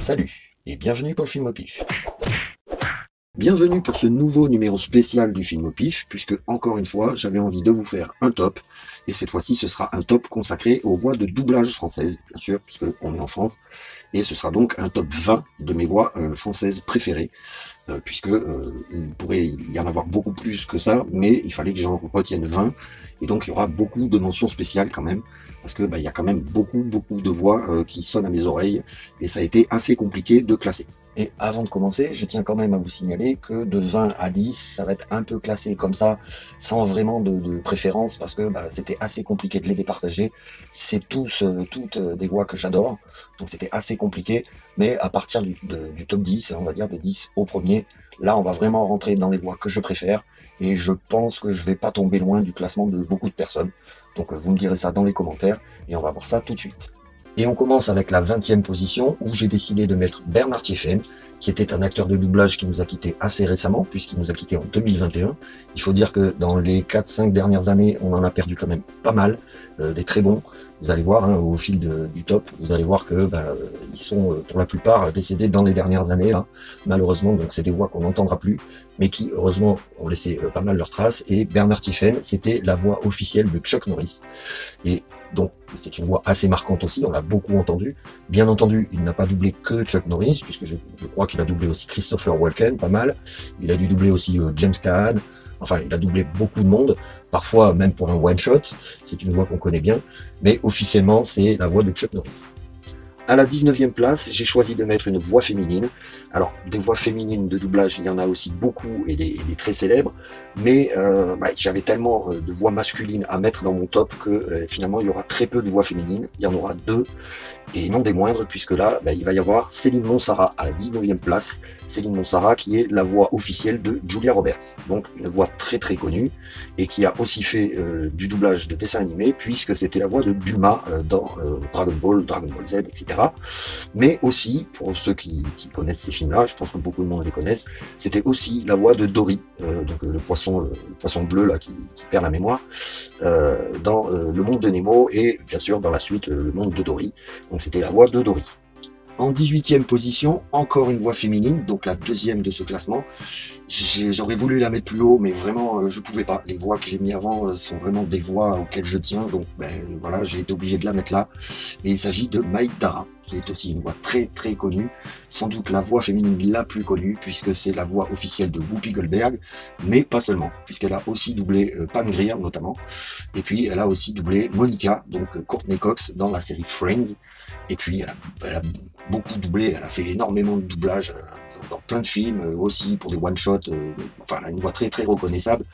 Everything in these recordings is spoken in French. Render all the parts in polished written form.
Salut et bienvenue pour le film au pif. Bienvenue pour ce nouveau numéro spécial du film au pif, puisque encore une fois j'avais envie de vous faire un top, et cette fois-ci ce sera un top consacré aux voix de doublage françaises, bien sûr, puisque on est en France, et ce sera donc un top 20 de mes voix françaises préférées, puisque il pourrait y en avoir beaucoup plus que ça, mais il fallait que j'en retienne 20, et donc il y aura beaucoup de mentions spéciales quand même, parce que il y a quand même beaucoup de voix qui sonnent à mes oreilles, et ça a été assez compliqué de classer. Et avant de commencer, je tiens quand même à vous signaler que de 20 à 10, ça va être un peu classé comme ça, sans vraiment de préférence, parce que c'était assez compliqué de les départager. C'est toutes des voix que j'adore, donc c'était assez compliqué, mais à partir du top 10, on va dire de 10 au premier, là on va vraiment rentrer dans les voix que je préfère, et je pense que je vais pas tomber loin du classement de beaucoup de personnes. Donc vous me direz ça dans les commentaires, et on va voir ça tout de suite. Et on commence avec la 20e position, où j'ai décidé de mettre Bernard Thiéfaine, qui était un acteur de doublage qui nous a quitté assez récemment, puisqu'il nous a quitté en 2021. Il faut dire que dans les 4-5 dernières années, on en a perdu quand même pas mal, des très bons. Vous allez voir, hein, au fil du top, vous allez voir que ils sont pour la plupart décédés dans les dernières années, là, malheureusement. Donc c'est des voix qu'on n'entendra plus, mais qui, heureusement, ont laissé pas mal leurs traces. Et Bernard Thiéfaine, c'était la voix officielle de Chuck Norris. Et donc, c'est une voix assez marquante aussi, on l'a beaucoup entendu. Bien entendu, il n'a pas doublé que Chuck Norris, puisque je crois qu'il a doublé aussi Christopher Walken, pas mal. Il a dû doubler aussi James Caan. Enfin, il a doublé beaucoup de monde, parfois même pour un one-shot. C'est une voix qu'on connaît bien, mais officiellement, c'est la voix de Chuck Norris. À la 19e place, j'ai choisi de mettre une voix féminine. Alors, des voix féminines de doublage, il y en a aussi beaucoup et des très célèbres, mais j'avais tellement de voix masculines à mettre dans mon top que finalement, il y aura très peu de voix féminines. Il y en aura deux, et non des moindres, puisque là, il va y avoir Céline Monsara à la 19e place. Céline Monsara qui est la voix officielle de Julia Roberts, donc une voix très connue, et qui a aussi fait du doublage de dessins animés, puisque c'était la voix de Bulma dans Dragon Ball Z, etc. Mais aussi, pour ceux qui connaissent ces films-là, je pense que beaucoup de monde les connaissent, c'était aussi la voix de Dory, donc le poisson bleu là qui perd la mémoire, dans Le Monde de Nemo, et bien sûr dans la suite Le Monde de Dory. Donc c'était la voix de Dory. En 18e position, encore une voix féminine, donc la deuxième de ce classement. J'aurais voulu la mettre plus haut, mais vraiment, je pouvais pas. Les voix que j'ai mis avant sont vraiment des voix auxquelles je tiens, donc voilà, j'ai été obligé de la mettre là. Et il s'agit de Maïk Dara, qui est aussi une voix très connue, sans doute la voix féminine la plus connue, puisque c'est la voix officielle de Whoopi Goldberg, mais pas seulement, puisqu'elle a aussi doublé Pam Grier notamment, et puis elle a aussi doublé Monica, donc Courtney Cox, dans la série Friends, et puis elle a beaucoup doublé, elle a fait énormément de doublage dans plein de films, aussi pour des one-shots, enfin elle a une voix très reconnaissable.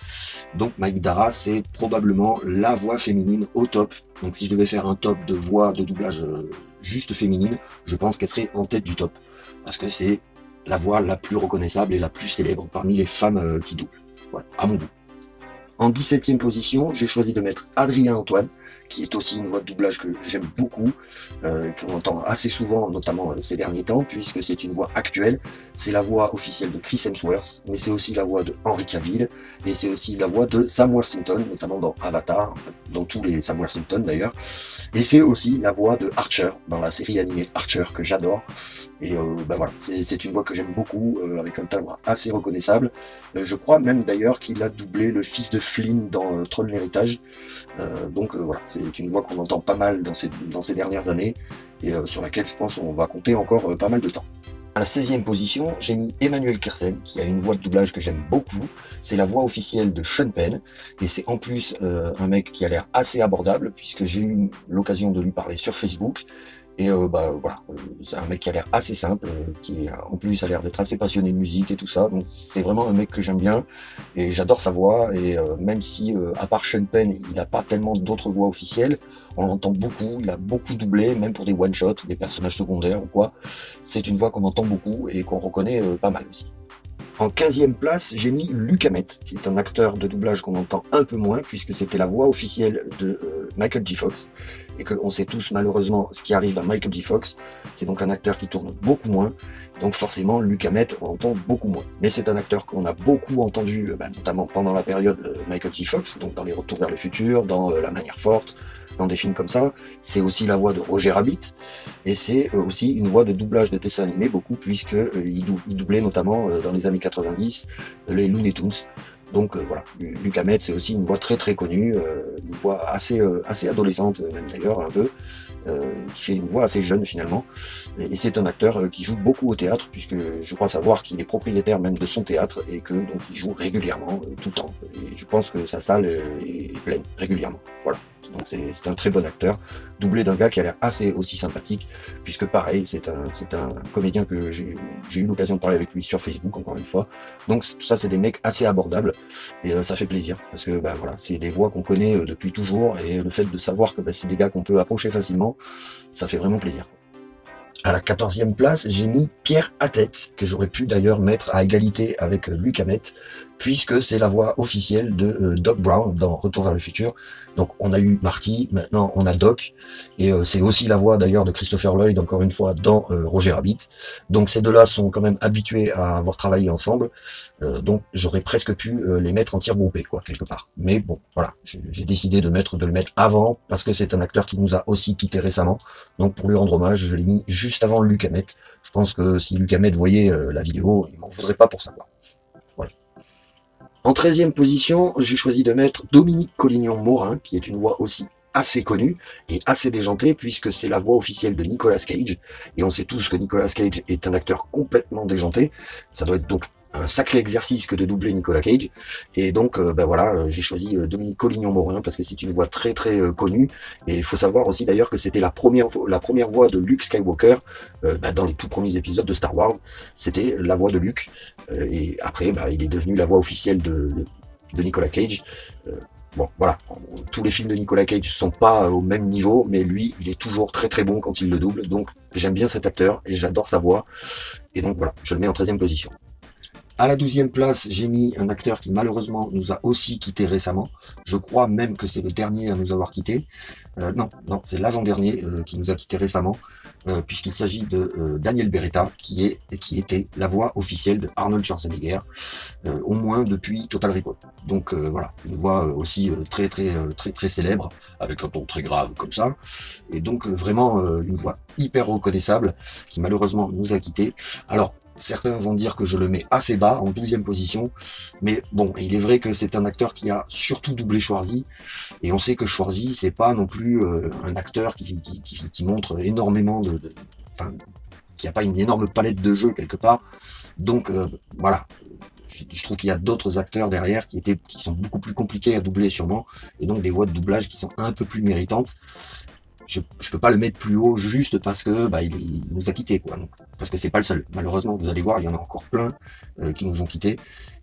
Donc Maïk Dara, c'est probablement la voix féminine au top. Donc si je devais faire un top de voix de doublage juste féminine, je pense qu'elle serait en tête du top, parce que c'est la voix la plus reconnaissable et la plus célèbre parmi les femmes qui doublent, voilà, à mon goût. En 17e position, j'ai choisi de mettre Adrien Antoine, qui est aussi une voix de doublage que j'aime beaucoup, qu'on entend assez souvent, notamment ces derniers temps, puisque c'est une voix actuelle. C'est la voix officielle de Chris Hemsworth, mais c'est aussi la voix de Henry Cavill, et c'est aussi la voix de Sam Worthington, notamment dans Avatar, dans tous les Sam Worthington d'ailleurs. Et c'est aussi la voix de Archer, dans la série animée Archer, que j'adore. Et voilà, c'est une voix que j'aime beaucoup, avec un timbre assez reconnaissable. Je crois même d'ailleurs qu'il a doublé le fils de Flynn dans Tron l'héritage. Donc voilà, c'est une voix qu'on entend pas mal dans ces dernières années, et sur laquelle je pense on va compter encore pas mal de temps. À la 16e position, j'ai mis Emmanuel Kirsen, qui a une voix de doublage que j'aime beaucoup. C'est la voix officielle de Sean Penn, et c'est en plus un mec qui a l'air assez abordable, puisque j'ai eu l'occasion de lui parler sur Facebook. Et voilà, c'est un mec qui a l'air assez simple, qui en plus a l'air d'être assez passionné de musique et tout ça, donc c'est vraiment un mec que j'aime bien, et j'adore sa voix, et même si, à part Sean Penn, il n'a pas tellement d'autres voix officielles, on l'entend beaucoup, il a beaucoup doublé, même pour des one-shots, des personnages secondaires ou quoi, c'est une voix qu'on entend beaucoup et qu'on reconnaît pas mal aussi. En 15e place, j'ai mis Luc Hamet, qui est un acteur de doublage qu'on entend un peu moins, puisque c'était la voix officielle de Michael J. Fox, et qu'on sait tous malheureusement ce qui arrive à Michael J. Fox. C'est donc un acteur qui tourne beaucoup moins, donc forcément Luc Hamet, on l'entend beaucoup moins. Mais c'est un acteur qu'on a beaucoup entendu, notamment pendant la période Michael J. Fox, donc dans Les Retours vers le futur, dans La manière forte, dans des films comme ça. C'est aussi la voix de Roger Rabbit, et c'est aussi une voix de doublage de dessin animé beaucoup, puisque il doublait notamment dans les années 90 les Looney Tunes. Donc voilà, Luc Hamet, c'est aussi une voix très très connue, une voix assez adolescente même d'ailleurs un peu, qui fait une voix assez jeune finalement. Et c'est un acteur qui joue beaucoup au théâtre, puisque je crois savoir qu'il est propriétaire même de son théâtre et que donc il joue régulièrement tout le temps. Et je pense que sa salle est pleine régulièrement. Voilà. Donc c'est un très bon acteur, doublé d'un gars qui a l'air assez aussi sympathique, puisque pareil, c'est un comédien que j'ai eu l'occasion de parler avec lui sur Facebook encore une fois. Donc tout ça, c'est des mecs assez abordables, et ça fait plaisir, parce que bah, voilà, c'est des voix qu'on connaît depuis toujours, et le fait de savoir que bah, c'est des gars qu'on peut approcher facilement, ça fait vraiment plaisir. À la 14e place, j'ai mis Pierre Attet, que j'aurais pu d'ailleurs mettre à égalité avec Luc Hamet, puisque c'est la voix officielle de Doc Brown dans Retour vers le futur. Donc on a eu Marty, maintenant on a Doc, et c'est aussi la voix d'ailleurs de Christopher Lloyd, encore une fois, dans Roger Rabbit. Donc ces deux-là sont quand même habitués à avoir travaillé ensemble, donc j'aurais presque pu les mettre en tir groupé, quoi, quelque part. Mais bon, voilà, j'ai décidé de le mettre avant, parce que c'est un acteur qui nous a aussi quitté récemment, donc pour lui rendre hommage, je l'ai mis juste avant Luc Hamet. Je pense que si Luc Hamet voyait la vidéo, il m'en voudrait pas pour ça. Voilà. En 13e position, j'ai choisi de mettre Dominique Collignon-Morin, qui est une voix aussi assez connue et assez déjantée, puisque c'est la voix officielle de Nicolas Cage, et on sait tous que Nicolas Cage est un acteur complètement déjanté. Ça doit être donc un sacré exercice que de doubler Nicolas Cage, et donc ben voilà, j'ai choisi Dominique Collignon-Morin parce que c'est une voix très très connue, et il faut savoir aussi d'ailleurs que c'était la première voix de Luke Skywalker ben, dans les tout premiers épisodes de Star Wars. C'était la voix de Luke, et après ben, il est devenu la voix officielle de Nicolas Cage. Bon, voilà, tous les films de Nicolas Cage sont pas au même niveau, mais lui, il est toujours très très bon quand il le double, donc j'aime bien cet acteur, et j'adore sa voix, et donc voilà, je le mets en 13e position. À la 12e place, j'ai mis un acteur qui malheureusement nous a aussi quitté récemment. Je crois même que c'est le dernier à nous avoir quitté. Non, c'est l'avant-dernier qui nous a quitté récemment, puisqu'il s'agit de Daniel Beretta, qui était la voix officielle de Arnold Schwarzenegger, au moins depuis Total Recall. Donc voilà, une voix aussi très célèbre, avec un ton très grave comme ça, et donc vraiment une voix hyper reconnaissable, qui malheureusement nous a quitté. Alors, certains vont dire que je le mets assez bas, en 12e position, mais bon, il est vrai que c'est un acteur qui a surtout doublé Schwarzy, et on sait que Schwarzy, c'est pas non plus un acteur qui montre énormément enfin, qui a pas une énorme palette de jeux quelque part, donc voilà. Je trouve qu'il y a d'autres acteurs derrière qui sont beaucoup plus compliqués à doubler sûrement, et donc des voix de doublage qui sont un peu plus méritantes. Je peux pas le mettre plus haut juste parce que bah, il nous a quittés, quoi. Donc, parce que c'est pas le seul. Malheureusement, vous allez voir, il y en a encore plein qui nous ont quittés.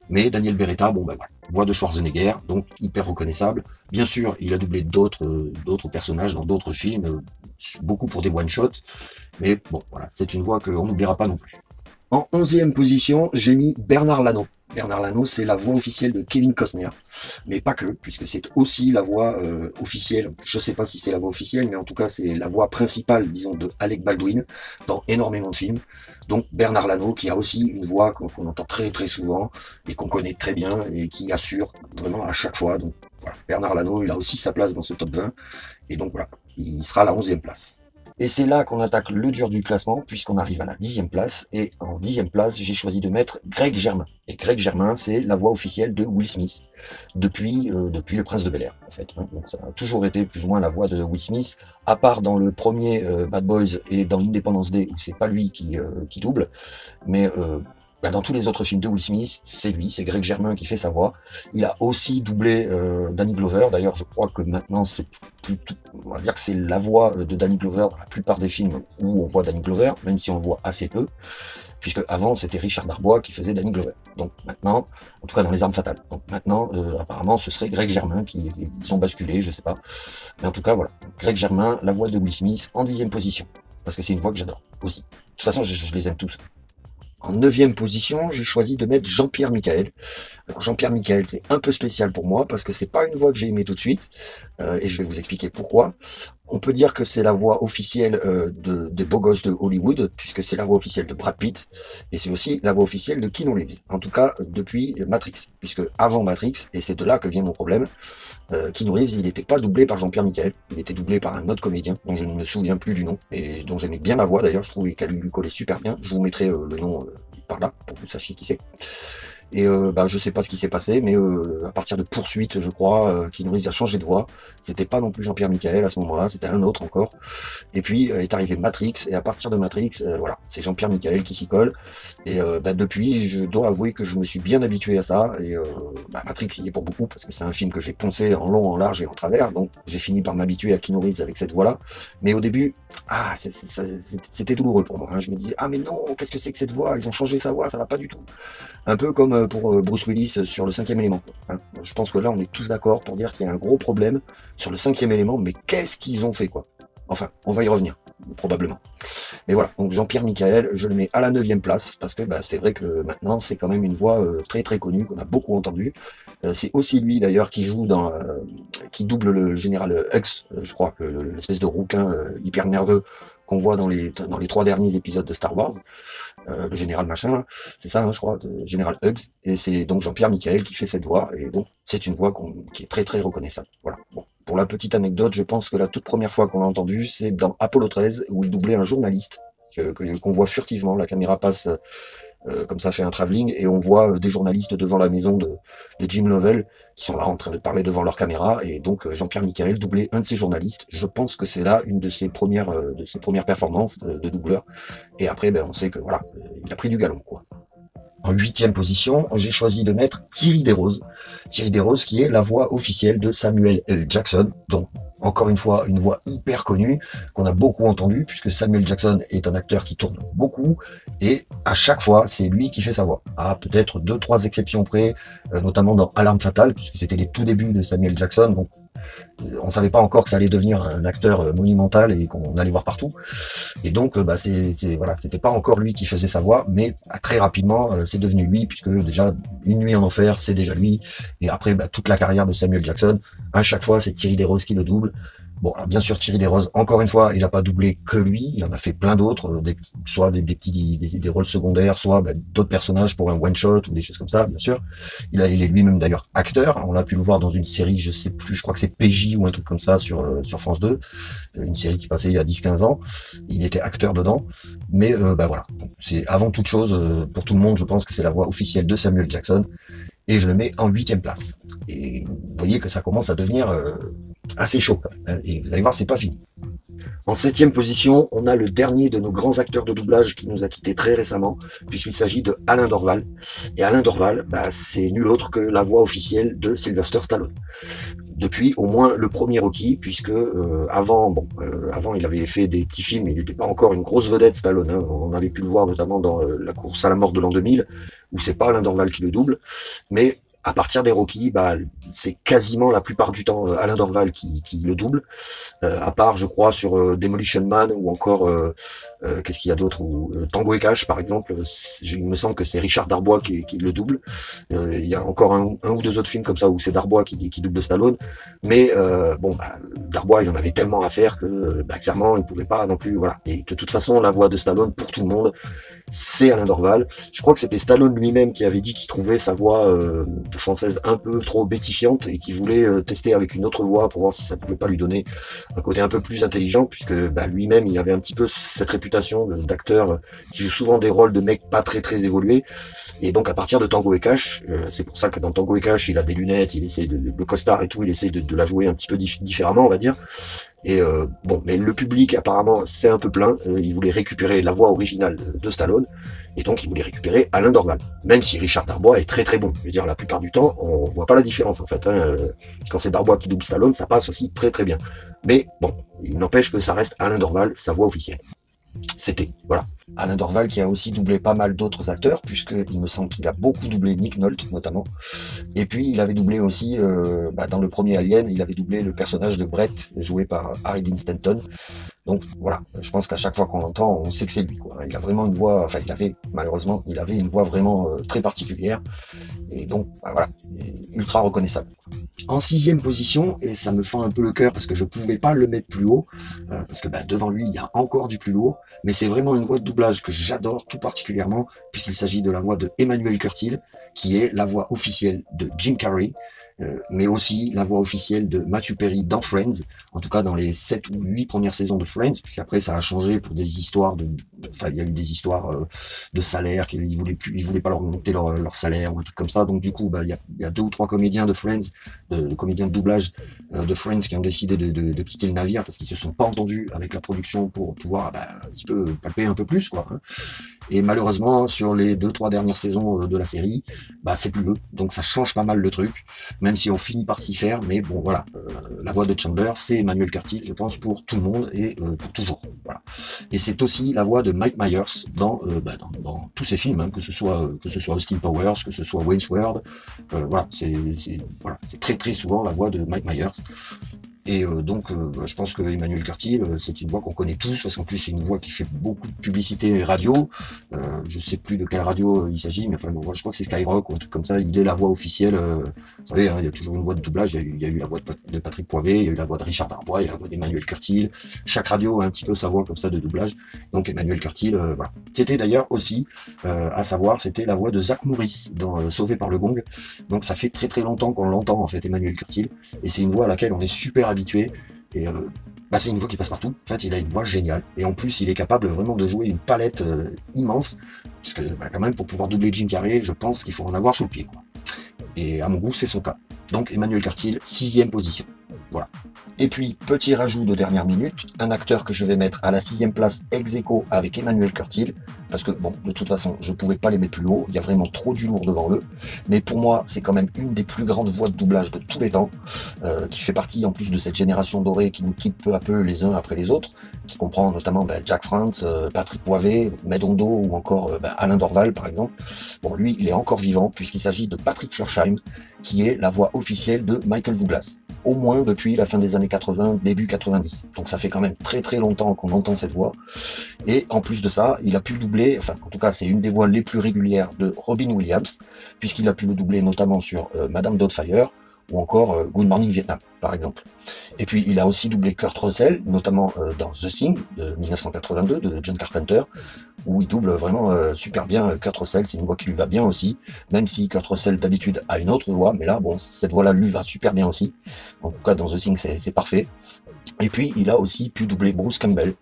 Mais Daniel Beretta, bon bah voilà, voix de Schwarzenegger, donc hyper reconnaissable. Bien sûr, il a doublé d'autres personnages dans d'autres films, beaucoup pour des one-shots. Mais bon, voilà, c'est une voix qu'on n'oubliera pas non plus. En 11e position, j'ai mis Bernard Lano. Bernard Lano, c'est la voix officielle de Kevin Costner, mais pas que, puisque c'est aussi la voix officielle, je sais pas si c'est la voix officielle, mais en tout cas c'est la voix principale, disons, de Alec Baldwin dans énormément de films. Donc Bernard Lano, qui a aussi une voix qu'on entend très très souvent, et qu'on connaît très bien, et qui assure vraiment à chaque fois. Donc voilà, Bernard Lano, il a aussi sa place dans ce top 20, et donc voilà, il sera à la 11e place. Et c'est là qu'on attaque le dur du classement, puisqu'on arrive à la 10e place. Et en 10e place, j'ai choisi de mettre Greg Germain. Et Greg Germain, c'est la voix officielle de Will Smith, depuis Le Prince de Bel-Air, en fait. Donc ça a toujours été plus ou moins la voix de Will Smith, à part dans le premier Bad Boys et dans Independence Day, où c'est pas lui qui double. Mais dans tous les autres films de Will Smith, c'est lui, c'est Greg Germain qui fait sa voix. Il a aussi doublé Danny Glover. D'ailleurs, je crois que maintenant, on va dire que c'est la voix de Danny Glover dans la plupart des films où on voit Danny Glover, même si on le voit assez peu, puisque avant c'était Richard Darbois qui faisait Danny Glover. Donc maintenant, en tout cas dans Les Armes Fatales. Donc maintenant, apparemment, ce serait Greg Germain ils ont basculé, je sais pas. Mais en tout cas, voilà. Greg Germain, la voix de Will Smith, en 10e position. Parce que c'est une voix que j'adore aussi. De toute façon, je les aime tous. En 9e position, j'ai choisi de mettre Jean-Pierre Michael. Alors Jean-Pierre Michael, c'est un peu spécial pour moi parce que c'est pas une voix que j'ai aimée tout de suite, et je vais vous expliquer pourquoi. On peut dire que c'est la voix officielle des beaux gosses de Hollywood, puisque c'est la voix officielle de Brad Pitt, et c'est aussi la voix officielle de Keanu Reeves. En tout cas, depuis Matrix, puisque avant Matrix, et c'est de là que vient mon problème, Keanu Reeves, il n'était pas doublé par Jean-Pierre Michael, il était doublé par un autre comédien, dont je ne me souviens plus du nom, et dont j'aimais bien la voix d'ailleurs, je trouvais qu'elle lui collait super bien. Je vous mettrai le nom par là, pour que vous sachiez qui c'est. Et je sais pas ce qui s'est passé, mais à partir de Poursuite, je crois, Keanu Reeves a changé de voix. C'était pas non plus Jean-Pierre Michael à ce moment-là, c'était un autre encore. Et puis est arrivé Matrix, et à partir de Matrix, voilà, c'est Jean-Pierre Michael qui s'y colle. Et depuis, je dois avouer que je me suis bien habitué à ça. Et Matrix y est pour beaucoup, parce que c'est un film que j'ai poncé en long, en large et en travers. Donc j'ai fini par m'habituer à Keanu Reeves avec cette voix-là. Mais au début, c'était douloureux pour moi. Hein. Je me disais, ah mais non, qu'est-ce que c'est que cette voix? Ils ont changé sa voix, ça va pas du tout. Un peu comme pour Bruce Willis sur le 5e élément. Hein. Je pense que là, on est tous d'accord pour dire qu'il y a un gros problème sur le 5e élément, mais qu'est-ce qu'ils ont fait, quoi? Enfin, on va y revenir, probablement. Mais voilà, donc Jean-Pierre Michael, je le mets à la 9e place, parce que c'est vrai que maintenant, c'est quand même une voix très très connue, qu'on a beaucoup entendue. C'est aussi lui, d'ailleurs, qui joue qui double le général Hux, je crois, l'espèce de rouquin hyper nerveux qu'on voit dans les 3 derniers épisodes de Star Wars. Le général machin, c'est ça, hein, je crois, de général Hux, et c'est donc Jean-Pierre Michael qui fait cette voix, et donc c'est une voix qui est très très reconnaissable. Voilà. Bon. Pour la petite anecdote, je pense que la toute première fois qu'on l'a entendu, c'est dans Apollo 13, où il doublait un journaliste, qu'on voit furtivement, la caméra passe comme ça, fait un travelling, et on voit des journalistes devant la maison de Jim Lovell, qui sont là en train de parler devant leur caméra, et donc Jean-Pierre Michael doublait un de ces journalistes. Je pense que c'est là une de ses premières performances de doubleur, et après on sait que voilà, il a pris du galon, quoi. En 8e position, j'ai choisi de mettre Thierry Desroses. Thierry Desroses qui est la voix officielle de Samuel L. Jackson, donc encore une fois une voix hyper connue, qu'on a beaucoup entendue, puisque Samuel Jackson est un acteur qui tourne beaucoup, et à chaque fois, c'est lui qui fait sa voix. À peut-être 2-3 exceptions près, notamment dans Alarme Fatale, puisque c'était les tout débuts de Samuel Jackson, donc on savait pas encore que ça allait devenir un acteur monumental et qu'on allait voir partout. Et donc, voilà, c'était pas encore lui qui faisait sa voix, mais très rapidement, c'est devenu lui, puisque déjà, Une nuit en enfer, c'est déjà lui. Et après, toute la carrière de Samuel Jackson, à chaque fois, c'est Thierry Desroses qui le double. Bon, alors bien sûr, Thierry Desroses, encore une fois, il n'a pas doublé que lui, il en a fait plein d'autres, soit des rôles secondaires, soit d'autres personnages pour un one-shot ou des choses comme ça, bien sûr. Il est lui-même d'ailleurs acteur, on l'a pu le voir dans une série, je sais plus, je crois que c'est PJ ou un truc comme ça sur France 2, une série qui passait il y a 10-15 ans, il était acteur dedans, mais voilà, c'est avant toute chose, pour tout le monde, je pense que c'est la voix officielle de Samuel Jackson, et je le mets en 8e place. Et vous voyez que ça commence à devenir assez chaud quand même, hein, et vous allez voir, c'est pas fini. En 7e position, on a le dernier de nos grands acteurs de doublage qui nous a quittés très récemment, puisqu'il s'agit de Alain Dorval. Et Alain Dorval, c'est nul autre que la voix officielle de Sylvester Stallone. Depuis au moins le premier Rocky, puisque avant il avait fait des petits films, il n'était pas encore une grosse vedette Stallone, hein. On avait pu le voir notamment dans la course à la mort de l'an 2000, où c'est pas Alain Dorval qui le double, mais à partir des Rocky, c'est quasiment la plupart du temps Alain Dorval qui le double, à part je crois sur Demolition Man ou encore qu'est-ce qu'il y a d'autre, ou Tango et Cash par exemple, il me semble que c'est Richard Darbois qui le double. Il y a encore un ou deux autres films comme ça où c'est Darbois qui double Stallone, mais Darbois il en avait tellement à faire que clairement il pouvait pas non plus, voilà. Et de toute façon la voix de Stallone pour tout le monde, c'est Alain Dorval. Je crois que c'était Stallone lui-même qui avait dit qu'il trouvait sa voix française un peu trop bétifiante et qui voulait tester avec une autre voix pour voir si ça pouvait pas lui donner un côté un peu plus intelligent, puisque lui-même il avait un petit peu cette réputation d'acteur qui joue souvent des rôles de mecs pas très très évolués. Et donc à partir de Tango et Cash, c'est pour ça que dans Tango et Cash il a des lunettes, il essaie le costard et tout, il essaie de la jouer un petit peu différemment, on va dire. Et mais le public apparemment c'est un peu plein, il voulait récupérer la voix originale de Stallone, et donc il voulait récupérer Alain Dorval, même si Richard Darbois est très très bon. Je veux dire, la plupart du temps on voit pas la différence en fait, hein. Quand c'est Darbois qui double Stallone, ça passe aussi très très bien, mais bon, il n'empêche que ça reste Alain Dorval, sa voix officielle. C'était, voilà. Alain Dorval qui a aussi doublé pas mal d'autres acteurs, puisqu'il me semble qu'il a beaucoup doublé Nick Nolte notamment, et puis il avait doublé aussi dans le premier Alien, il avait doublé le personnage de Brett joué par Harry Dean Stanton. Donc voilà, je pense qu'à chaque fois qu'on l'entend, on sait que c'est lui, quoi. Il a vraiment une voix, enfin il avait une voix vraiment très particulière, et donc voilà, ultra reconnaissable. En sixième position, et ça me fend un peu le cœur parce que je pouvais pas le mettre plus haut, parce que devant lui il y a encore du plus lourd, mais c'est vraiment une voix de doublage que j'adore tout particulièrement, puisqu'il s'agit de la voix de Emmanuel Curtil, qui est la voix officielle de Jim Carrey, mais aussi la voix officielle de Matthew Perry dans Friends, en tout cas dans les 7 ou 8 premières saisons de Friends, puisqu'après ça a changé pour des histoires enfin il y a eu des histoires de salaire, qu'ils voulaient pas leur monter leur salaire ou un truc comme ça, donc du coup il y a 2 ou 3 comédiens de Friends, de comédiens de doublage de Friends qui ont décidé de quitter le navire parce qu'ils se sont pas entendus avec la production pour pouvoir un petit peu palper un peu plus, quoi, hein. Et malheureusement, sur les 2-3 dernières saisons de la série, c'est plus eux. Donc ça change pas mal le truc, même si on finit par s'y faire. Mais bon, voilà, la voix de Chandler, c'est Emmanuel Curtil, je pense, pour tout le monde et pour toujours. Voilà. Et c'est aussi la voix de Mike Myers dans tous ses films, hein, que ce soit Austin Powers, que ce soit Wayne's World. Voilà, c'est très très souvent la voix de Mike Myers. Et je pense que Emmanuel Curtil, c'est une voix qu'on connaît tous, parce qu'en plus c'est une voix qui fait beaucoup de publicité radio. Je sais plus de quelle radio il s'agit, mais enfin bon, je crois que c'est Skyrock ou un truc comme ça. Il est la voix officielle. Vous savez, hein, il y a toujours une voix de doublage. Il y a eu la voix de Patrick Poivet, il y a eu la voix de Richard Darbois, il y a la voix d'Emmanuel Curtil. Chaque radio a un petit peu sa voix comme ça de doublage. Donc Emmanuel Curtil, voilà. C'était d'ailleurs aussi, à savoir, c'était la voix de Zach Morris dans Sauvé par le Gong. Donc ça fait très très longtemps qu'on l'entend en fait, Emmanuel Curtil, et c'est une voix à laquelle on est super habitué. Et c'est une voix qui passe partout. En fait, il a une voix géniale. Et en plus, il est capable vraiment de jouer une palette immense. Parce que quand même, pour pouvoir doubler Jim Carrey, je pense qu'il faut en avoir sous le pied, quoi. Et à mon goût, c'est son cas. Donc Emmanuel Curtil, 6e position. Voilà. Et puis, petit rajout de dernière minute, un acteur que je vais mettre à la 6e place ex aequo avec Emmanuel Curtil, parce que, bon, de toute façon, je pouvais pas les mettre plus haut, il y a vraiment trop d'humour devant eux, mais pour moi, c'est quand même une des plus grandes voix de doublage de tous les temps, qui fait partie en plus de cette génération dorée qui nous quitte peu à peu les uns après les autres, qui comprend notamment Jack France, Patrick Poivet, Medondo ou encore Alain Dorval, par exemple. Bon, lui, il est encore vivant, puisqu'il s'agit de Patrick Flersheim, qui est la voix officielle de Michael Douglas, au moins depuis la fin des années 80, début 90. Donc ça fait quand même très très longtemps qu'on entend cette voix. Et en plus de ça, il a pu doubler, enfin en tout cas c'est une des voix les plus régulières de Robin Williams, puisqu'il a pu le doubler notamment sur Madame Doubtfire, ou encore Good Morning Vietnam, par exemple. Et puis il a aussi doublé Kurt Russell, notamment dans The Thing de 1982 de John Carpenter, où il double vraiment super bien Kurt Russell. C'est une voix qui lui va bien aussi, même si Kurt Russell d'habitude a une autre voix, mais là bon, cette voix-là lui va super bien aussi. En tout cas dans The Thing c'est parfait. Et puis il a aussi pu doubler Bruce Campbell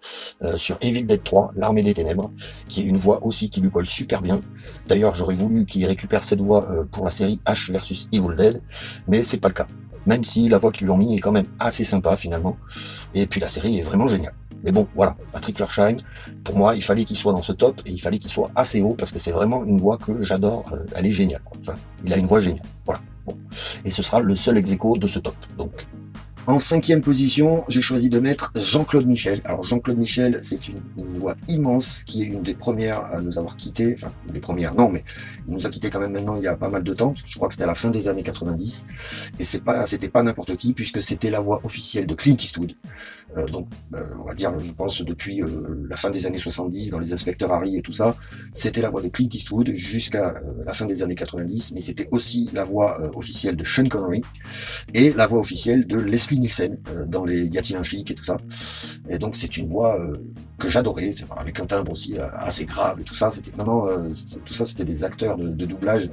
sur Evil Dead 3, l'Armée des Ténèbres, qui est une voix aussi qui lui colle super bien. D'ailleurs j'aurais voulu qu'il récupère cette voix pour la série Ash vs Evil Dead, mais c'est pas le cas. Même si la voix qu'ils lui ont mis est quand même assez sympa finalement. Et puis la série est vraiment géniale. Mais bon, voilà, Patrick Flersheim, pour moi, il fallait qu'il soit dans ce top, et il fallait qu'il soit assez haut, parce que c'est vraiment une voix que j'adore, elle est géniale. Enfin, il a une voix géniale, voilà. Bon. Et ce sera le seul ex aequo de ce top, donc. En 5e position, j'ai choisi de mettre Jean-Claude Michel. Alors Jean-Claude Michel, c'est une voix immense, qui est une des premières à nous avoir quittés, enfin, une des premières, non, mais il nous a quittés quand même maintenant il y a pas mal de temps, parce que je crois que c'était à la fin des années 90, et c'était pas n'importe qui, puisque c'était la voix officielle de Clint Eastwood. On va dire, je pense, depuis la fin des années 70, dans les Inspecteurs Harry et tout ça, c'était la voix de Clint Eastwood jusqu'à la fin des années 90, mais c'était aussi la voix officielle de Sean Connery, et la voix officielle de Leslie Nielsen dans les Y a-t-il un flic et tout ça. Et donc c'est une voix que j'adorais, avec un timbre aussi assez grave et tout ça. C'était vraiment, tout ça c'était des acteurs de doublage.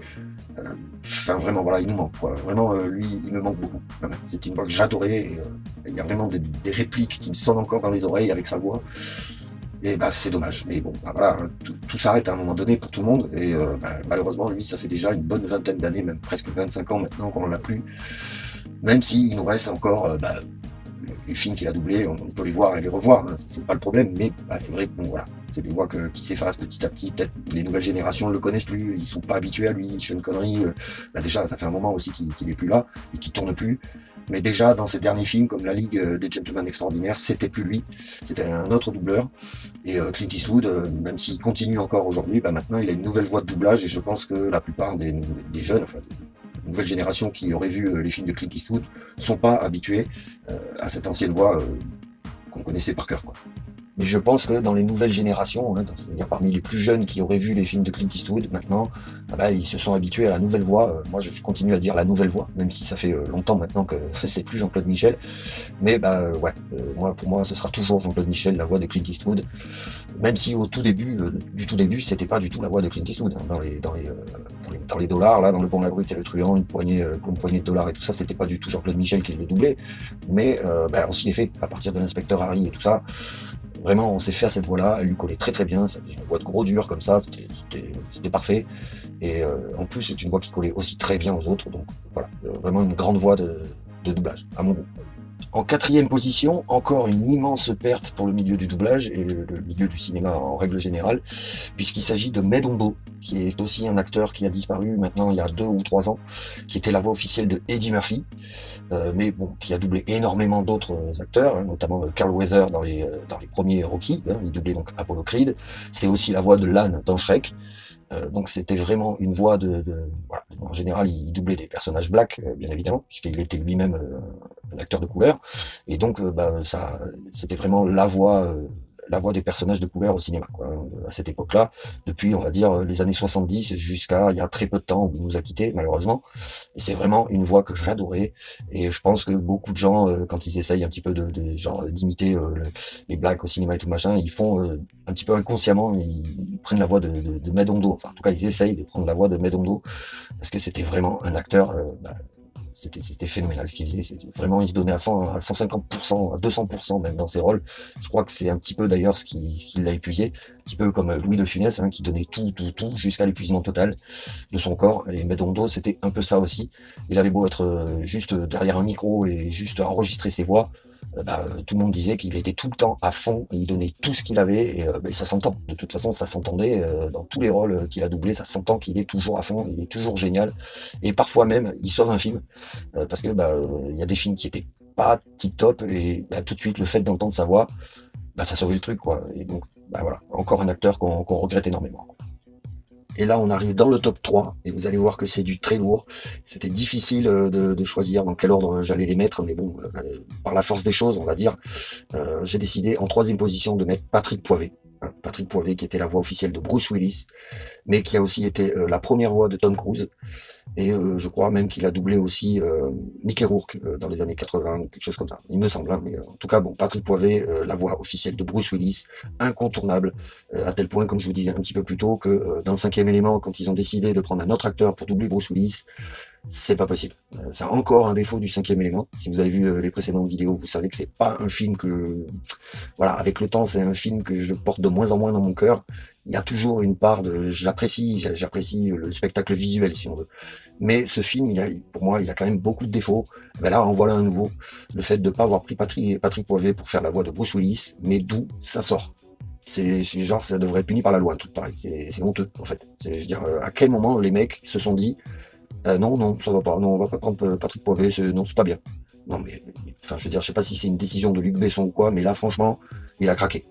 Enfin vraiment voilà, il nous manque quoi. Vraiment lui il me manque beaucoup. C'est une voix que j'adorais. Et il y a vraiment des répliques qui me sonnent encore dans les oreilles avec sa voix. Et c'est dommage. Mais bon, voilà, tout s'arrête à un moment donné pour tout le monde. Et malheureusement lui ça fait déjà une bonne vingtaine d'années, même presque 25 ans maintenant qu'on l'a plus. Même s'il nous reste encore les films qu'il a doublés, on peut les voir et les revoir, hein, c'est pas le problème, mais c'est vrai que bon voilà, c'est des voix qui s'effacent petit à petit, peut-être les nouvelles générations ne le connaissent plus, ils sont pas habitués à lui, Sean Connery, déjà ça fait un moment aussi qu'il est plus là, et qu'il tourne plus, mais déjà dans ses derniers films, comme La Ligue des Gentlemen Extraordinaires, c'était plus lui, c'était un autre doubleur, et Clint Eastwood, même s'il continue encore aujourd'hui, maintenant il a une nouvelle voix de doublage, et je pense que la plupart des jeunes, enfin nouvelle génération qui aurait vu les films de Clint Eastwood sont pas habitués à cette ancienne voix qu'on connaissait par cœur, quoi. Mais je pense que dans les nouvelles générations, hein, c'est-à-dire parmi les plus jeunes qui auraient vu les films de Clint Eastwood, maintenant, voilà, ils se sont habitués à la nouvelle voix. Moi, je continue à dire la nouvelle voix, même si ça fait longtemps maintenant que c'est plus Jean-Claude Michel. Mais ouais, moi, pour moi, ce sera toujours Jean-Claude Michel, la voix de Clint Eastwood. Même si au tout début, du tout début, c'était pas du tout la voix de Clint Eastwood. Hein, dans les dollars, là, dans Le Bon, la Brute et le Truand, pour une poignée de dollars et tout ça, c'était pas du tout Jean-Claude Michel qui le doublait. Mais on s'y est fait à partir de l'inspecteur Harry et tout ça. Vraiment, on s'est fait à cette voix-là, elle lui collait très très bien, c'était une voix de gros dur comme ça, c'était parfait. Et en plus, c'est une voix qui collait aussi très bien aux autres, donc voilà, vraiment une grande voix de doublage, à mon goût. En quatrième position, encore une immense perte pour le milieu du doublage et le milieu du cinéma en règle générale, puisqu'il s'agit de Medondo, qui est aussi un acteur qui a disparu maintenant il y a 2 ou 3 ans, qui était la voix officielle de Eddie Murphy, mais bon, qui a doublé énormément d'autres acteurs, hein, notamment Carl Weathers dans les premiers Rocky, hein, il doublait donc Apollo Creed, c'est aussi la voix de l'âne dans Shrek. Donc c'était vraiment une voix voilà. En général, il doublait des personnages blacks, bien évidemment, puisqu'il était lui-même un acteur de couleur. Et donc, ça, c'était vraiment la voix des personnages de couleur au cinéma, quoi, à cette époque-là, depuis, on va dire, les années 70 jusqu'à il y a très peu de temps où il nous a quittés, malheureusement. Et c'est vraiment une voix que j'adorais. Et je pense que beaucoup de gens, quand ils essayent un petit peu genre d'imiter les blacks au cinéma et tout machin, ils font un petit peu inconsciemment, ils prennent la voix de Medondo. Enfin, en tout cas, ils essayent de prendre la voix de Medondo parce que c'était vraiment un acteur. C'était phénoménal ce qu'il faisait. Vraiment, il se donnait à 150%, à 200% même dans ses rôles. Je crois que c'est un petit peu d'ailleurs ce qui l'a épuisé. Un petit peu comme Louis de Funès, hein, qui donnait tout jusqu'à l'épuisement total de son corps. Et Medondo, c'était un peu ça aussi. Il avait beau être juste derrière un micro et juste enregistrer ses voix. Tout le monde disait qu'il était tout le temps à fond, il donnait tout ce qu'il avait, et ça s'entend. De toute façon, ça s'entendait dans tous les rôles qu'il a doublés, ça s'entend qu'il est toujours à fond, il est toujours génial. Et parfois même, il sauve un film, parce que il y a des films qui étaient pas tip top, et tout de suite, le fait d'entendre sa voix, ça sauvait le truc, quoi. Et donc, voilà, encore un acteur qu'on regrette énormément. Et là, on arrive dans le top 3, et vous allez voir que c'est du très lourd. C'était difficile de choisir dans quel ordre j'allais les mettre, mais bon, par la force des choses, on va dire, j'ai décidé en 3e position de mettre Patrick Poivet. Patrick Poivet qui était la voix officielle de Bruce Willis, mais qui a aussi été la première voix de Tom Cruise. Et je crois même qu'il a doublé aussi Mickey Rourke dans les années 80 ou quelque chose comme ça, il me semble. Hein, mais en tout cas, bon, Patrick Poivet, la voix officielle de Bruce Willis, incontournable, à tel point, comme je vous disais un petit peu plus tôt, que dans le 5e élément, quand ils ont décidé de prendre un autre acteur pour doubler Bruce Willis, c'est pas possible. C'est encore un défaut du 5e élément. Si vous avez vu les précédentes vidéos, vous savez que c'est pas un film que, voilà, avec le temps, c'est un film que je porte de moins en moins dans mon cœur. Il y a toujours une part de, j'apprécie le spectacle visuel, si on veut. Mais ce film, pour moi, il a quand même beaucoup de défauts. Là, en voilà un nouveau. Le fait de ne pas avoir pris Patrick Poivet pour faire la voix de Bruce Willis, mais d'où ça sort. C'est genre, ça devrait être puni par la loi, un truc pareil. C'est honteux, en fait. Je veux dire, à quel moment les mecs se sont dit, non, ça va pas, non, on va pas prendre Patrick Poivet, non, c'est pas bien. Non, mais, enfin, je veux dire, je sais pas si c'est une décision de Luc Besson ou quoi, mais là, franchement, il a craqué.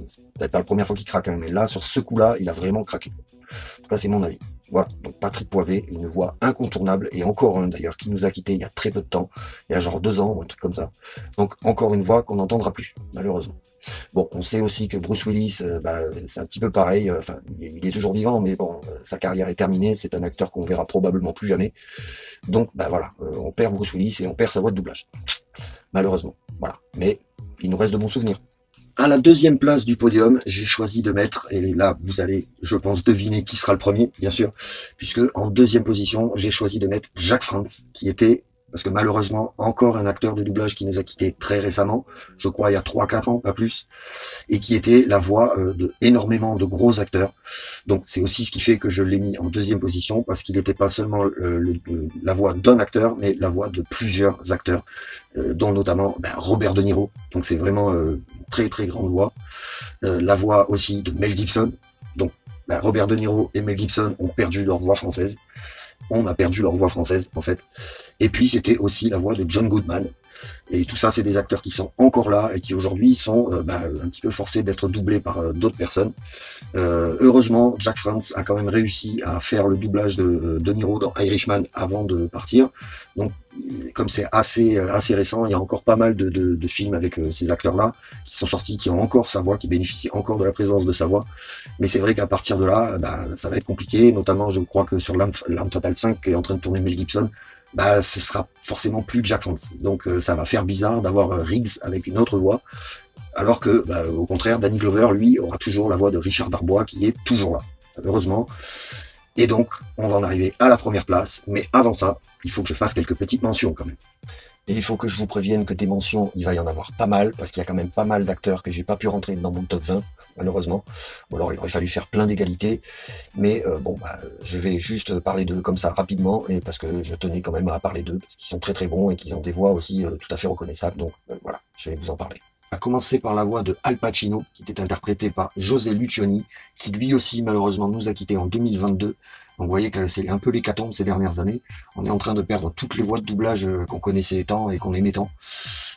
C'est peut-être pas la première fois qu'il craque, hein, mais là, sur ce coup-là, il a vraiment craqué. En tout cas, c'est mon avis. Voilà, donc Patrick Poivet, une voix incontournable, et encore un d'ailleurs, qui nous a quittés il y a très peu de temps, il y a genre 2 ans, ou un truc comme ça. Donc encore une voix qu'on n'entendra plus, malheureusement. Bon, on sait aussi que Bruce Willis, c'est un petit peu pareil, enfin, il est toujours vivant, mais bon, sa carrière est terminée, c'est un acteur qu'on verra probablement plus jamais. Donc, voilà, on perd Bruce Willis et on perd sa voix de doublage. Malheureusement, voilà. Mais il nous reste de bons souvenirs. À la 2e place du podium, j'ai choisi de mettre, et là, vous allez, je pense, deviner qui sera le premier, bien sûr, puisque en 2e position, j'ai choisi de mettre Jacques Frantz, qui était, parce que malheureusement, encore un acteur de doublage qui nous a quittés très récemment, je crois il y a 3-4 ans, pas plus, et qui était la voix de énormément de gros acteurs. Donc c'est aussi ce qui fait que je l'ai mis en 2e position, parce qu'il n'était pas seulement la voix d'un acteur, mais la voix de plusieurs acteurs, dont notamment Robert De Niro. Donc c'est vraiment très très grande voix. La voix aussi de Mel Gibson. Donc Robert De Niro et Mel Gibson ont perdu leur voix française. On a perdu leur voix française en fait. Et puis c'était aussi la voix de John Goodman. Et tout ça, c'est des acteurs qui sont encore là et qui aujourd'hui sont un petit peu forcés d'être doublés par d'autres personnes. Heureusement, Jack France a quand même réussi à faire le doublage de Niro dans Irishman avant de partir. Donc, comme c'est assez récent, il y a encore pas mal de films avec ces acteurs-là qui sont sortis, qui ont encore sa voix, qui bénéficient encore de la présence de sa voix. Mais c'est vrai qu'à partir de là, ça va être compliqué. Notamment, je crois que sur L'Arme Fatale 5, qui est en train de tourner Mel Gibson, ce sera forcément plus Jack France. Donc ça va faire bizarre d'avoir Riggs avec une autre voix. Alors que, au contraire, Danny Glover, lui, aura toujours la voix de Richard Darbois qui est toujours là, heureusement. Et donc, on va en arriver à la première place. Mais avant ça, il faut que je fasse quelques petites mentions quand même. Et il faut que je vous prévienne que des mentions, il va y en avoir pas mal, parce qu'il y a quand même pas mal d'acteurs que j'ai pas pu rentrer dans mon top 20, malheureusement. Ou alors il aurait fallu faire plein d'égalités. Mais je vais juste parler d'eux comme ça rapidement, et parce que je tenais quand même à parler d'eux, parce qu'ils sont très très bons et qu'ils ont des voix aussi tout à fait reconnaissables. Donc voilà, je vais vous en parler. À commencer par la voix de Al Pacino, qui était interprété par José Lucioni, qui lui aussi malheureusement nous a quittés en 2022. Donc vous voyez que c'est un peu l'hécatombe ces dernières années. On est en train de perdre toutes les voix de doublage qu'on connaissait tant et qu'on aimait tant.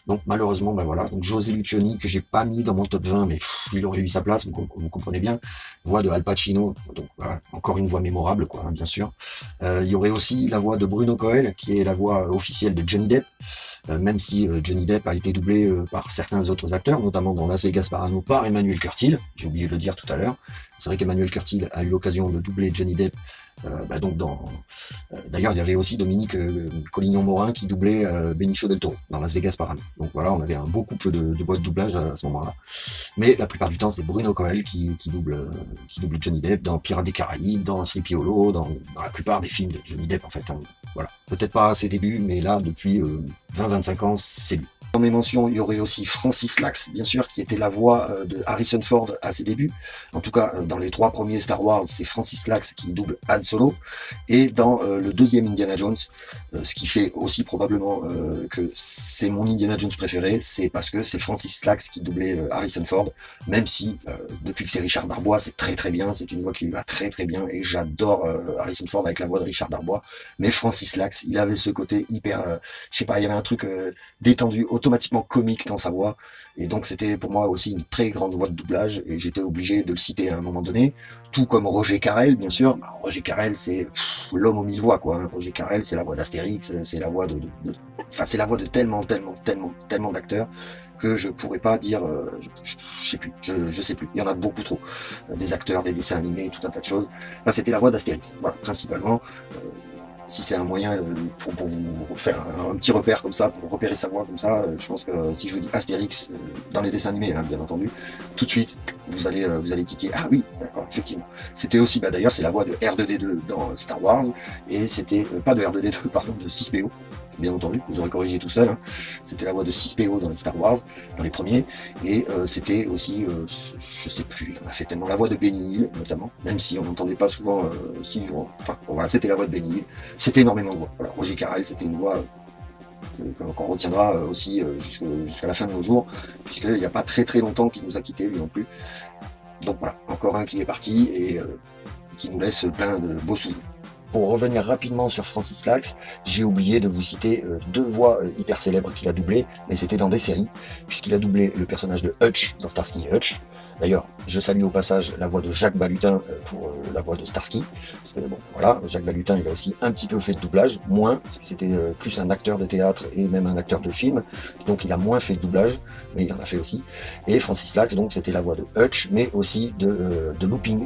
Donc malheureusement, voilà. Donc José Lucioni, que j'ai pas mis dans mon top 20, mais il aurait eu sa place, vous comprenez bien. Voix de Al Pacino, donc voilà, encore une voix mémorable, quoi, hein, bien sûr. Il y aurait aussi la voix de Bruno Coel, qui est la voix officielle de Johnny Depp. Même si Johnny Depp a été doublé par certains autres acteurs, notamment dans Las Vegas Parano par Emmanuel Curtil, j'ai oublié de le dire tout à l'heure. C'est vrai qu'Emmanuel Curtil a eu l'occasion de doubler Johnny Depp. D'ailleurs, il y avait aussi Dominique Collignon-Morin qui doublait Benicio del Toro dans Las Vegas Parano. Donc voilà, on avait un beau couple de voix de doublage à ce moment-là. Mais la plupart du temps, c'est Bruno Coel qui double Johnny Depp dans Pirates des Caraïbes, dans Sleepy Hollow, dans la plupart des films de Johnny Depp en fait. Hein. Voilà, peut-être pas à ses débuts, mais là, depuis 20-25 ans, c'est lui. Dans mes mentions, il y aurait aussi Francis Lax, bien sûr, qui était la voix de Harrison Ford à ses débuts. En tout cas, dans les 3 premiers Star Wars, c'est Francis Lax qui double Han Solo. Et dans le 2e Indiana Jones, ce qui fait aussi probablement que c'est mon Indiana Jones préféré, c'est parce que c'est Francis Lax qui doublait Harrison Ford, même si depuis que c'est Richard Darbois, c'est très très bien, c'est une voix qui lui va très très bien, et j'adore Harrison Ford avec la voix de Richard Darbois. Mais Francis Lax, il avait ce côté hyper, je sais pas, il y avait un truc détendu, automatiquement comique dans sa voix, et donc c'était pour moi aussi une très grande voix de doublage, et j'étais obligé de le citer à un moment donné, tout comme Roger Carrel, bien sûr. Roger Carrel, c'est l'homme aux 1000 voix, quoi. Hein. Roger Carrel, c'est la voix d'Astérix, c'est la voix c'est la voix de tellement d'acteurs que je pourrais pas dire, je sais plus, je sais plus, il y en a beaucoup trop, des acteurs, des dessins animés, tout un tas de choses. Enfin, c'était la voix d'Astérix, voilà, principalement. Si c'est un moyen pour vous faire un petit repère comme ça, pour repérer sa voix comme ça, je pense que si je vous dis Astérix dans les dessins animés, hein, bien entendu, tout de suite, vous allez tiquer. Ah oui, d'accord, effectivement. C'était aussi, d'ailleurs, c'est la voix de R2D2 dans Star Wars, et c'était, pas de R2D2, pardon, de 6PO, bien entendu, vous aurez corrigé tout seul, hein. C'était la voix de 6PO dans les Star Wars, dans les premiers, et c'était aussi, je sais plus, on a fait tellement la voix de Benny Hill, notamment, même si on n'entendait pas souvent, voilà, c'était la voix de Benny Hill, c'était énormément de voix. Voilà, Roger Carrel, c'était une voix qu'on retiendra aussi jusqu'à la fin de nos jours, puisqu'il n'y a pas très très longtemps qu'il nous a quittés, lui non plus. Donc voilà, encore un qui est parti, et qui nous laisse plein de beaux souvenirs. Pour revenir rapidement sur Francis Lax, j'ai oublié de vous citer 2 voix hyper célèbres qu'il a doublées, mais c'était dans des séries, puisqu'il a doublé le personnage de Hutch dans Starsky et Hutch. D'ailleurs, je salue au passage la voix de Jacques Balutin pour la voix de Starsky, parce que bon, voilà, Jacques Balutin, il a aussi un petit peu fait de doublage, moins, parce que c'était plus un acteur de théâtre et même un acteur de film, donc il a moins fait de doublage, mais il en a fait aussi. Et Francis Lax, donc c'était la voix de Hutch, mais aussi de Looping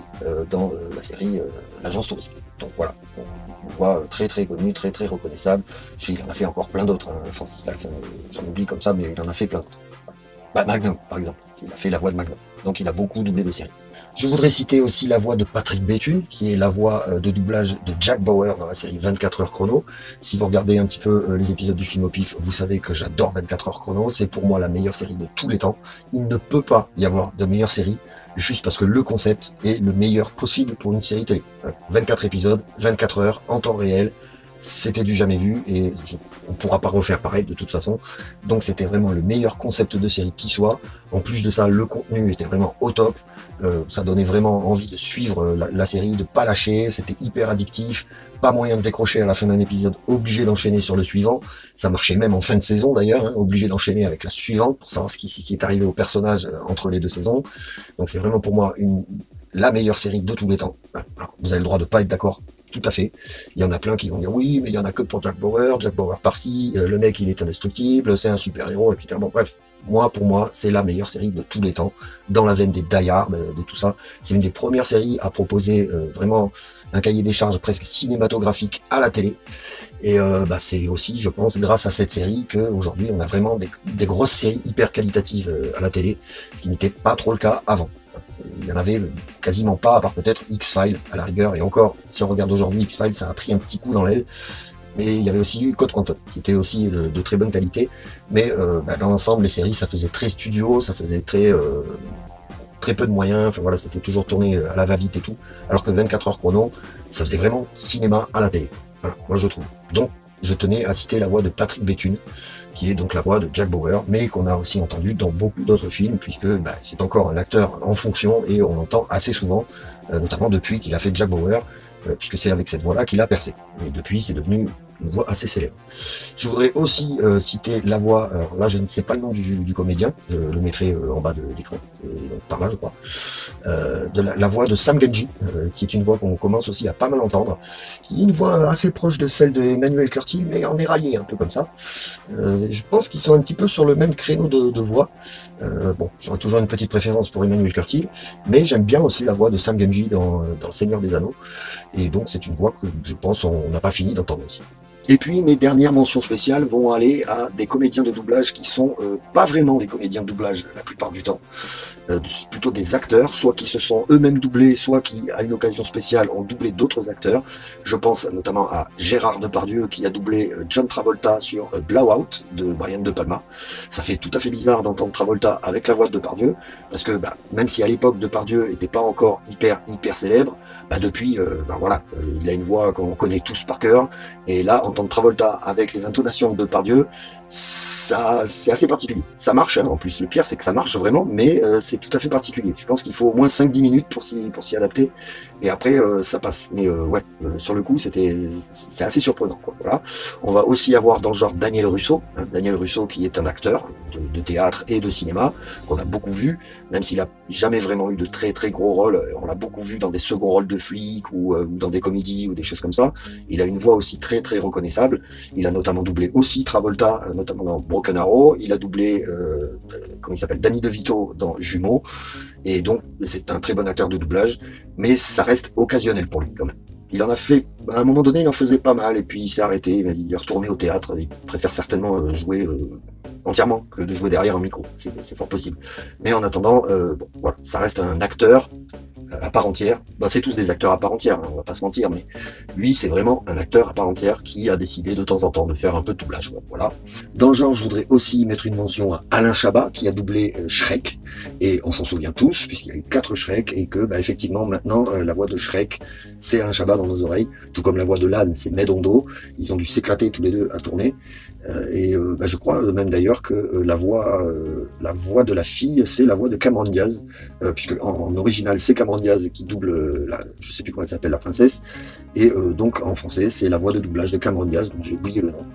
dans la série L'Agence Touriste. Donc voilà, une voix très très connue, très très reconnaissable. Il en a fait encore plein d'autres, hein, Francis Lax, j'en oublie comme ça, mais il en a fait plein d'autres. Magnum, par exemple, il a fait la voix de Magnum, donc il a beaucoup doublé de séries. Je voudrais citer aussi la voix de Patrick Béthune, qui est la voix de doublage de Jack Bauer dans la série 24 heures chrono. Si vous regardez un petit peu les épisodes du film au pif, vous savez que j'adore 24 heures chrono, c'est pour moi la meilleure série de tous les temps. Il ne peut pas y avoir de meilleure série, juste parce que le concept est le meilleur possible pour une série télé. 24 épisodes, 24 heures, en temps réel, c'était du jamais vu et on pourra pas refaire pareil de toute façon. Donc c'était vraiment le meilleur concept de série qui soit. En plus de ça, le contenu était vraiment au top. Ça donnait vraiment envie de suivre la série, de pas lâcher. C'était hyper addictif. Pas moyen de décrocher à la fin d'un épisode, obligé d'enchaîner sur le suivant. Ça marchait même en fin de saison d'ailleurs, hein, obligé d'enchaîner avec la suivante pour savoir ce qui est arrivé au personnage entre les deux saisons. Donc c'est vraiment pour moi la meilleure série de tous les temps. Alors, vous avez le droit de pas être d'accord. Tout à fait. Il y en a plein qui vont dire oui, mais il y en a que pour Jack Bauer par-ci, le mec il est indestructible, c'est un super-héros, etc. Bon bref, pour moi, c'est la meilleure série de tous les temps, dans la veine des Die Hard, de tout ça. C'est une des premières séries à proposer vraiment un cahier des charges presque cinématographique à la télé. Et c'est aussi, je pense, grâce à cette série qu'aujourd'hui on a vraiment des grosses séries hyper qualitatives à la télé, ce qui n'était pas trop le cas avant. Il n'y en avait quasiment pas, à part peut-être X-Files à la rigueur, et encore, si on regarde aujourd'hui X-Files, ça a pris un petit coup dans l'aile, mais il y avait aussi Code Quantum, qui était aussi de très bonne qualité, mais dans l'ensemble, les séries, ça faisait très studio, ça faisait très peu de moyens, enfin voilà, c'était toujours tourné à la va-vite et tout, alors que 24 heures chrono, ça faisait vraiment cinéma à la télé, voilà, moi je trouve. Donc, je tenais à citer la voix de Patrick Béthune, qui est donc la voix de Jack Bauer, mais qu'on a aussi entendu dans beaucoup d'autres films, puisque c'est encore un acteur en fonction, et on l'entend assez souvent, notamment depuis qu'il a fait Jack Bauer, puisque c'est avec cette voix-là qu'il a percé. Et depuis, c'est devenu une voix assez célèbre. Je voudrais aussi citer la voix, alors là je ne sais pas le nom du comédien, je le mettrai en bas de l'écran, par là je crois, de la voix de Sam Gamgee, qui est une voix qu'on commence aussi à pas mal entendre, qui est une voix assez proche de celle de Emmanuel Curtil, mais en éraillé un peu comme ça. Je pense qu'ils sont un petit peu sur le même créneau de voix. Bon, j'aurais toujours une petite préférence pour Emmanuel Curtil, mais j'aime bien aussi la voix de Sam Gamgee dans Le Seigneur des Anneaux, et donc c'est une voix que je pense on n'a pas fini d'entendre aussi. Et puis mes dernières mentions spéciales vont aller à des comédiens de doublage qui sont pas vraiment des comédiens de doublage la plupart du temps, plutôt des acteurs, soit qui se sont eux-mêmes doublés, soit qui, à une occasion spéciale, ont doublé d'autres acteurs. Je pense notamment à Gérard Depardieu qui a doublé John Travolta sur Blowout de Brian De Palma. Ça fait tout à fait bizarre d'entendre Travolta avec la voix de Depardieu, parce que même si à l'époque Depardieu n'était pas encore hyper célèbre, depuis, il a une voix qu'on connaît tous par cœur, et là, entendre Travolta avec les intonations de Depardieu, ça, c'est assez particulier. Ça marche, hein, en plus. Le pire, c'est que ça marche vraiment, mais c'est tout à fait particulier. Je pense qu'il faut au moins 5-10 minutes pour s'y adapter, et après, ça passe. Mais sur le coup, c'est assez surprenant, quoi. Voilà. On va aussi avoir dans le genre Daniel Russo, hein, Daniel Russo qui est un acteur de théâtre et de cinéma, qu'on a beaucoup vu, même s'il a jamais vraiment eu de très gros rôles. On l'a beaucoup vu dans des seconds rôles de flic ou dans des comédies ou des choses comme ça. Il a une voix aussi très reconnaissable. Il a notamment doublé aussi Travolta, notamment dans Broken Arrow. Il a doublé, comment il s'appelle, Danny DeVito dans Jumeaux. Et donc, c'est un très bon acteur de doublage, mais ça reste occasionnel pour lui quand même. Il en a fait, à un moment donné, il en faisait pas mal, et puis il s'est arrêté, il est retourné au théâtre. Il préfère certainement jouer entièrement que de jouer derrière un micro, c'est fort possible. Mais en attendant, voilà, ça reste un acteur à part entière. C'est tous des acteurs à part entière, hein, on va pas se mentir, mais lui, c'est vraiment un acteur à part entière qui a décidé de temps en temps de faire un peu de doublage. Voilà. Dans le genre, je voudrais aussi mettre une mention à Alain Chabat, qui a doublé Shrek, et on s'en souvient tous, puisqu'il y a eu 4 Shrek, et que, effectivement, maintenant, la voix de Shrek, c'est Alain Chabat dans nos oreilles, tout comme la voix de l'âne, c'est Medondo. Ils ont dû s'éclater tous les deux à tourner, et je crois même d'ailleurs que la voix de la fille, c'est la voix de Cameron Diaz, puisque en original, c'est Cameron Diaz qui double, je sais plus comment elle s'appelle, la princesse, et donc en français, c'est la voix de doublage de Cameron Diaz, donc j'ai oublié le nom.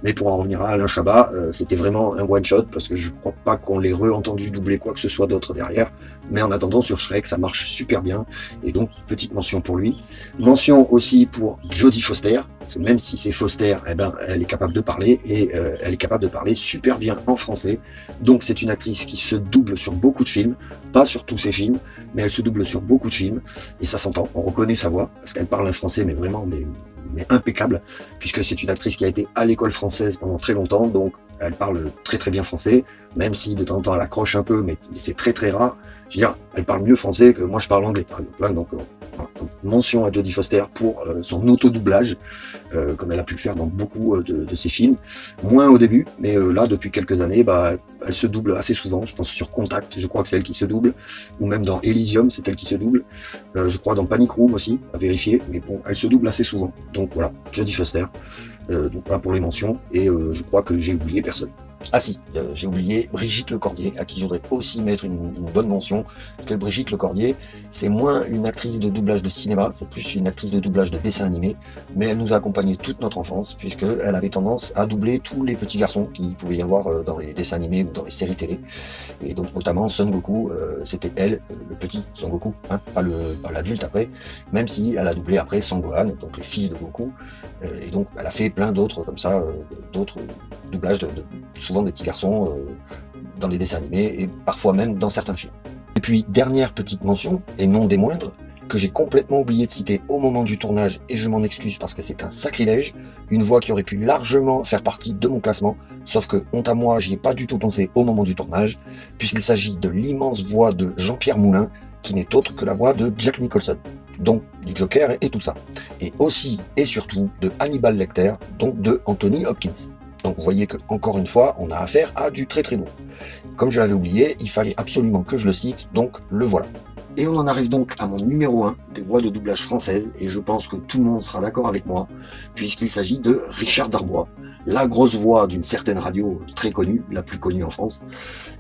Mais pour en revenir à Alain Chabat, c'était vraiment un one-shot, parce que je crois pas qu'on l'ait re-entendu doubler quoi que ce soit d'autre derrière, mais en attendant, sur Shrek, ça marche super bien, et donc, petite mention pour lui. Mention aussi pour Jodie Foster, parce que même si c'est Foster, elle est capable de parler, et elle est capable de parler super bien en français, donc c'est une actrice qui se double sur beaucoup de films, pas sur tous ses films, mais elle se double sur beaucoup de films, et ça s'entend, on reconnaît sa voix, parce qu'elle parle un français, mais vraiment, mais impeccable, puisque c'est une actrice qui a été à l'école française pendant très longtemps, donc elle parle très bien français, même si de temps en temps elle accroche un peu, mais c'est très rare. Je veux dire, elle parle mieux français que moi je parle anglais, par exemple. Donc mention à Jodie Foster pour son auto-doublage, comme elle a pu le faire dans beaucoup de ses films. Moins au début, mais là, depuis quelques années, elle se double assez souvent. Je pense sur Contact, je crois que c'est elle qui se double, ou même dans Elysium, c'est elle qui se double. Je crois dans Panic Room aussi, à vérifier, mais bon, elle se double assez souvent. Donc voilà, Jodie Foster. Donc voilà pour les mentions, et je crois que j'ai oublié personne. Ah si, j'ai oublié Brigitte Lecordier, à qui je voudrais aussi mettre une bonne mention, parce que Brigitte Lecordier, c'est moins une actrice de doublage de cinéma, c'est plus une actrice de doublage de dessin animé, mais elle nous a accompagné toute notre enfance, puisqu'elle avait tendance à doubler tous les petits garçons qu'il pouvait y avoir dans les dessins animés ou dans les séries télé, et donc notamment Son Goku, c'était elle, le petit Son Goku, hein, pas l'adulte après, même si elle a doublé après Son Gohan, donc les fils de Goku, et donc elle a fait plein d'autres comme ça, d'autres doublages souvent des petits garçons dans les dessins animés et parfois même dans certains films. Et puis dernière petite mention, et non des moindres, que j'ai complètement oublié de citer au moment du tournage, et je m'en excuse parce que c'est un sacrilège, une voix qui aurait pu largement faire partie de mon classement, sauf que honte à moi, j'y ai pas du tout pensé au moment du tournage, puisqu'il s'agit de l'immense voix de Jean-Pierre Moulin, qui n'est autre que la voix de Jack Nicholson, donc du Joker et tout ça, et aussi et surtout de Hannibal Lecter, donc de Anthony Hopkins. Donc vous voyez que encore une fois, on a affaire à du très très lourd. Comme je l'avais oublié, il fallait absolument que je le cite, donc le voilà. Et on en arrive donc à mon numéro 1 des voix de doublage françaises, et je pense que tout le monde sera d'accord avec moi, puisqu'il s'agit de Richard Darbois, la grosse voix d'une certaine radio très connue, la plus connue en France,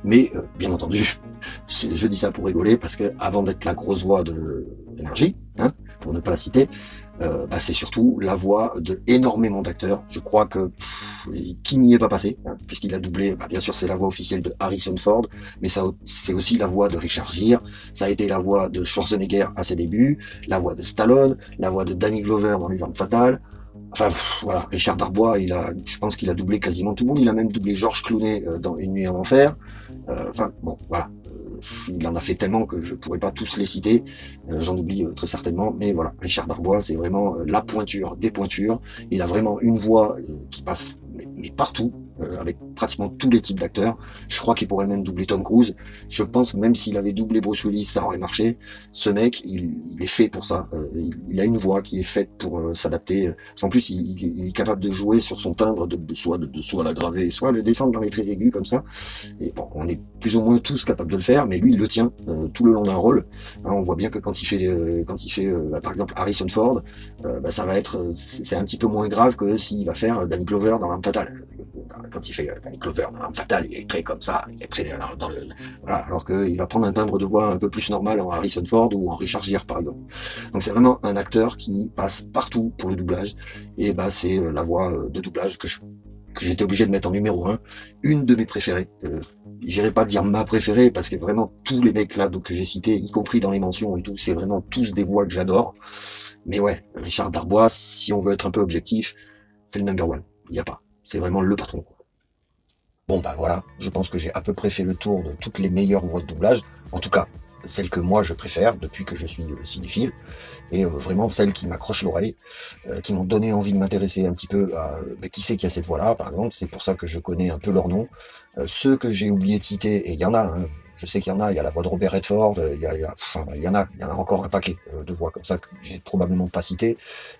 mais bien entendu, je dis ça pour rigoler, parce que avant d'être la grosse voix de l'énergie, hein, pour ne pas la citer, c'est surtout la voix de énormément d'acteurs. Je crois que qui n'y est pas passé, hein, puisqu'il a doublé, bien sûr c'est la voix officielle de Harrison Ford, mais c'est aussi la voix de Richard Gere, ça a été la voix de Schwarzenegger à ses débuts, la voix de Stallone, la voie de Danny Glover dans Les Armes Fatales. Enfin voilà, Richard Darbois, je pense qu'il a doublé quasiment tout le monde, il a même doublé George Clooney dans Une nuit en enfer. Enfin bon, voilà. Il en a fait tellement que je pourrais pas tous les citer, j'en oublie très certainement, mais voilà, Richard Darbois, c'est vraiment la pointure des pointures, il a vraiment une voix qui passe mais partout, avec pratiquement tous les types d'acteurs. Je crois qu'il pourrait même doubler Tom Cruise. Je pense que même s'il avait doublé Bruce Willis, ça aurait marché. Ce mec, il est fait pour ça. Il a une voix qui est faite pour s'adapter. En plus, il est capable de jouer sur son timbre, soit la graver, soit le descendre dans les très aigus comme ça. Et bon, on est plus ou moins tous capables de le faire, mais lui, il le tient tout le long d'un rôle. Hein, on voit bien que quand il fait, par exemple, Harrison Ford, ça va être, c'est un petit peu moins grave que s'il va faire Danny Glover dans L'Arme Fatale. Quand il fait Danny Glover dans L'Arme Fatale, il est très comme ça, il est très dans le, voilà, alors qu'il va prendre un timbre de voix un peu plus normal en Harrison Ford ou en Richard Gere par exemple. Donc c'est vraiment un acteur qui passe partout pour le doublage, et c'est la voix de doublage que j'étais obligé de mettre en numéro 1, une de mes préférées. J'irai pas dire ma préférée, parce que vraiment tous les mecs là que j'ai cités, y compris dans les mentions et tout, c'est vraiment tous des voix que j'adore. Mais ouais, Richard Darbois, si on veut être un peu objectif, c'est le number one. Il n'y a pas. C'est vraiment le patron. Bon voilà, je pense que j'ai à peu près fait le tour de toutes les meilleures voix de doublage. En tout cas, celles que moi je préfère depuis que je suis cinéphile, et vraiment celles qui m'accrochent l'oreille, qui m'ont donné envie de m'intéresser un petit peu à qui c'est qui a cette voix-là, par exemple. C'est pour ça que je connais un peu leurs noms. Ceux que j'ai oublié de citer, et il y en a, hein, je sais qu'il y en a, il y a la voix de Robert Redford, il y en a encore un paquet de voix comme ça que j'ai probablement pas citées,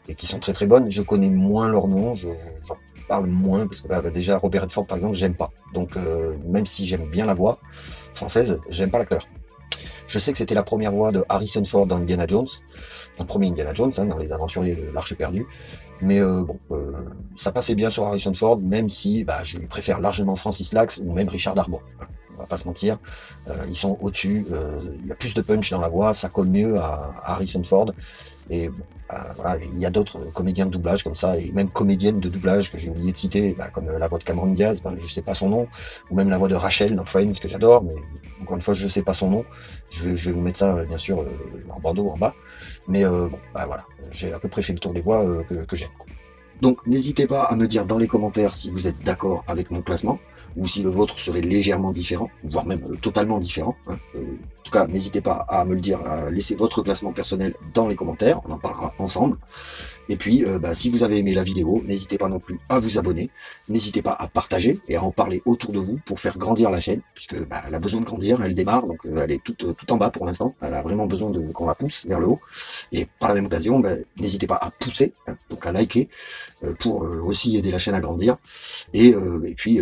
et qui sont très très bonnes. Je connais moins leurs noms, j'en parle moins, parce que déjà Robert Redford par exemple, j'aime pas. Donc même si j'aime bien la voix française, j'aime pas l'acteur. Je sais que c'était la première voix de Harrison Ford dans Indiana Jones, dans le premier Indiana Jones, hein, dans Les Aventuriers de l'Arche perdue. Mais ça passait bien sur Harrison Ford, même si je lui préfère largement Francis Lax ou même Richard Darbois. On va pas se mentir, ils sont au-dessus, il y a plus de punch dans la voix, ça colle mieux à Harrison Ford. Et voilà, il y a d'autres comédiens de doublage comme ça, et même comédiennes de doublage que j'ai oublié de citer, comme la voix de Cameron Diaz, je sais pas son nom, ou même la voix de Rachel dans Friends, que j'adore, mais encore une fois je sais pas son nom. Je vais vous mettre ça bien sûr en bandeau en bas, mais voilà, j'ai à peu près fait le tour des voix que j'aime. Donc n'hésitez pas à me dire dans les commentaires si vous êtes d'accord avec mon classement, ou si le vôtre serait légèrement différent, voire même totalement différent. Hein. En tout cas, n'hésitez pas à me le dire, à laisser votre classement personnel dans les commentaires, on en parlera ensemble. Et puis, si vous avez aimé la vidéo, n'hésitez pas non plus à vous abonner, n'hésitez pas à partager et à en parler autour de vous pour faire grandir la chaîne, puisque elle a besoin de grandir, elle démarre, donc elle est tout en bas pour l'instant, elle a vraiment besoin qu'on la pousse vers le haut. Et par la même occasion, n'hésitez pas à pousser, hein, donc à liker, pour aussi aider la chaîne à grandir. Et puis,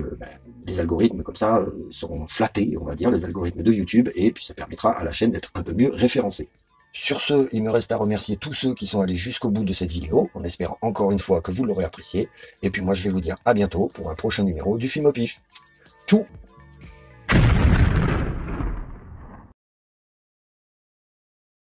les algorithmes comme ça seront flattés, on va dire, les algorithmes de YouTube, et puis ça permettra à la chaîne d'être un peu mieux référencée. Sur ce, il me reste à remercier tous ceux qui sont allés jusqu'au bout de cette vidéo, en espérant encore une fois que vous l'aurez apprécié. Et puis moi je vais vous dire à bientôt pour un prochain numéro du Film au Pif. Tchou!